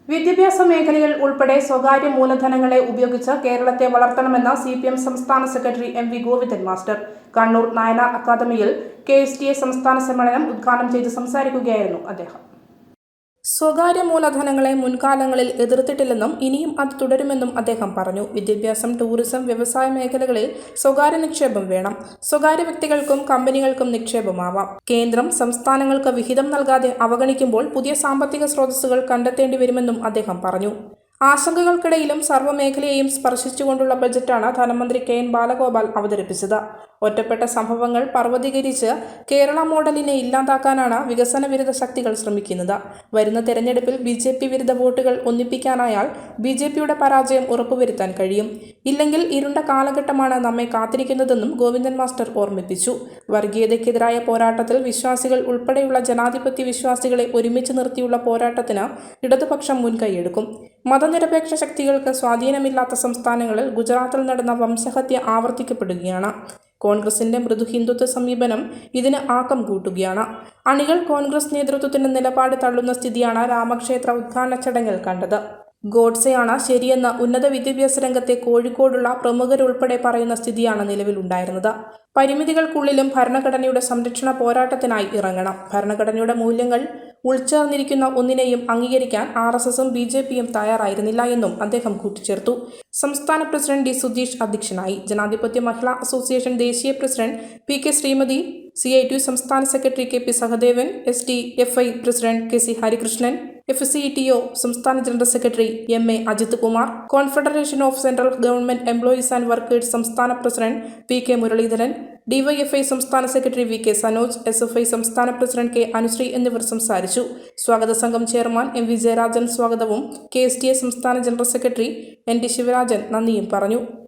വിദ്യാഭ്യാസ മേഖലയിൽ ഉൾപ്പെടെ സ്വകാര്യ മൂലധനങ്ങളെ ഉപയോഗിച്ച് കേരളത്തെ വളർത്തണമെന്ന CPM സംസ്ഥാന secretary MV Govindan master Kannur Nayanar അക്കാദമിയിൽ KSTA സംസ്ഥാന സമ്മേളനം ഉദ്ഘാടനം ചെയ്ത് സംസാരിക്കുകയായിരുന്നു അദ്ദേഹം. സ്വകാര്യ മൂലധനങ്ങളെ മുൻകാലങ്ങളിൽ എതിർത്തിട്ടില്ലെന്നും ഇനിയും അത് തുടരുമെന്നും അദ്ദേഹം പറഞ്ഞു. വിദ്യാഭ്യാസം, ടൂറിസം, വ്യവസായ മേഖലകളിൽ സ്വകാര്യ നിക്ഷേപം വേണം. സ്വകാര്യ വ്യക്തികൾക്കും കമ്പനികൾക്കും നിക്ഷേപമാവാം. കേന്ദ്രം സംസ്ഥാനങ്ങൾക്ക് വിഹിതം നൽകാതെ അവഗണിക്കുമ്പോൾ പുതിയ സാമ്പത്തിക സ്രോതസ്സുകൾ കണ്ടെത്തേണ്ടി വരുമെന്നും അദ്ദേഹം പറഞ്ഞു. ആശങ്കകൾക്കിടയിലും സർവ്വമേഖലയെയും സ്പർശിച്ചുകൊണ്ടുള്ള ബജറ്റാണ് ധനമന്ത്രി KN ബാലഗോപാൽ അവതരിപ്പിച്ചത്. ഒറ്റപ്പെട്ട സംഭവങ്ങൾ പർവ്വതീകരിച്ച് കേരള മോഡലിനെ ഇല്ലാതാക്കാനാണ് വികസന വിരുദ്ധ ശക്തികൾ ശ്രമിക്കുന്നത്. വരുന്ന തെരഞ്ഞെടുപ്പിൽ BJP വിരുദ്ധ വോട്ടുകൾ ഒന്നിപ്പിക്കാനായാൽ BJPയുടെ പരാജയം ഉറപ്പുവരുത്താൻ കഴിയും. ഇല്ലെങ്കിൽ ഇരുണ്ട കാലഘട്ടമാണ് നമ്മെ കാത്തിരിക്കുന്നതെന്നും ഗോവിന്ദൻ മാസ്റ്റർ ഓർമ്മിപ്പിച്ചു. വർഗീയതയ്ക്കെതിരായ പോരാട്ടത്തിൽ വിശ്വാസികൾ ഉൾപ്പെടെയുള്ള ജനാധിപത്യ വിശ്വാസികളെ ഒരുമിച്ച് നിർത്തിയുള്ള പോരാട്ടത്തിന് ഇടതുപക്ഷം മുൻകൈയെടുക്കും. മതനിരപേക്ഷ ശക്തികൾക്ക് സ്വാധീനമില്ലാത്ത സംസ്ഥാനങ്ങളിൽ ഗുജറാത്തിൽ നടന്ന വംശഹത്യ ആവർത്തിക്കപ്പെടുകയാണ്. കോൺഗ്രസിന്റെ മൃദു ഹിന്ദുത്വ സമീപനം ഇതിന് ആക്കം കൂട്ടുകയാണ്. അണികൾ കോൺഗ്രസ് നേതൃത്വത്തിന്റെ നിലപാട് തള്ളുന്ന സ്ഥിതിയാണ് രാമക്ഷേത്ര ഉദ്ഘാടന ചടങ്ങിൽ കണ്ടത്. ഗോഡ്സെയാണ് ശരിയെന്ന് ഉന്നത വിദ്യാഭ്യാസ രംഗത്തെ കോഴിക്കോടുള്ള പ്രമുഖരുൾപ്പെടെ പറയുന്ന സ്ഥിതിയാണ് നിലവിലുണ്ടായിരുന്നത്. പരിമിതികൾക്കുള്ളിലും ഭരണഘടനയുടെ സംരക്ഷണ പോരാട്ടത്തിനായി ഇറങ്ങണം. ഭരണഘടനയുടെ മൂല്യങ്ങൾ ഉൾച്ചേർന്നിരിക്കുന്ന ഒന്നിനെയും അംഗീകരിക്കാൻ RSSും BJPയും തയ്യാറായിരുന്നില്ല എന്നും അദ്ദേഹം കൂട്ടിച്ചേർത്തു. സംസ്ഥാന പ്രസിഡന്റ് D. സുധീഷ് അധ്യക്ഷനായി. ജനാധിപത്യ മഹിളാ അസോസിയേഷൻ ദേശീയ പ്രസിഡന്റ് PK ശ്രീമതി, CITU സംസ്ഥാന secretary KP Sahadevan, SDFI president KC Harikrishnan, FCETO സംസ്ഥാന general secretary MA Ajith Kumar, Confederation of Central Government Employees and Workers സംസ്ഥാന പ്രസിഡന്റ് PK മുരളീധരൻ, DYFI സംസ്ഥാന സെക്രട്ടറി VK സനോജ്, SFI സംസ്ഥാന പ്രസിഡന്റ് K അനുശ്രീ എന്നിവർ സംസാരിച്ചു. സ്വാഗത സംഘം ചെയർമാൻ MV ജയരാജൻ സ്വാഗതവും KSTA സംസ്ഥാന ജനറൽ സെക്രട്ടറി ND ശിവരാജൻ നന്ദിയും പറഞ്ഞു.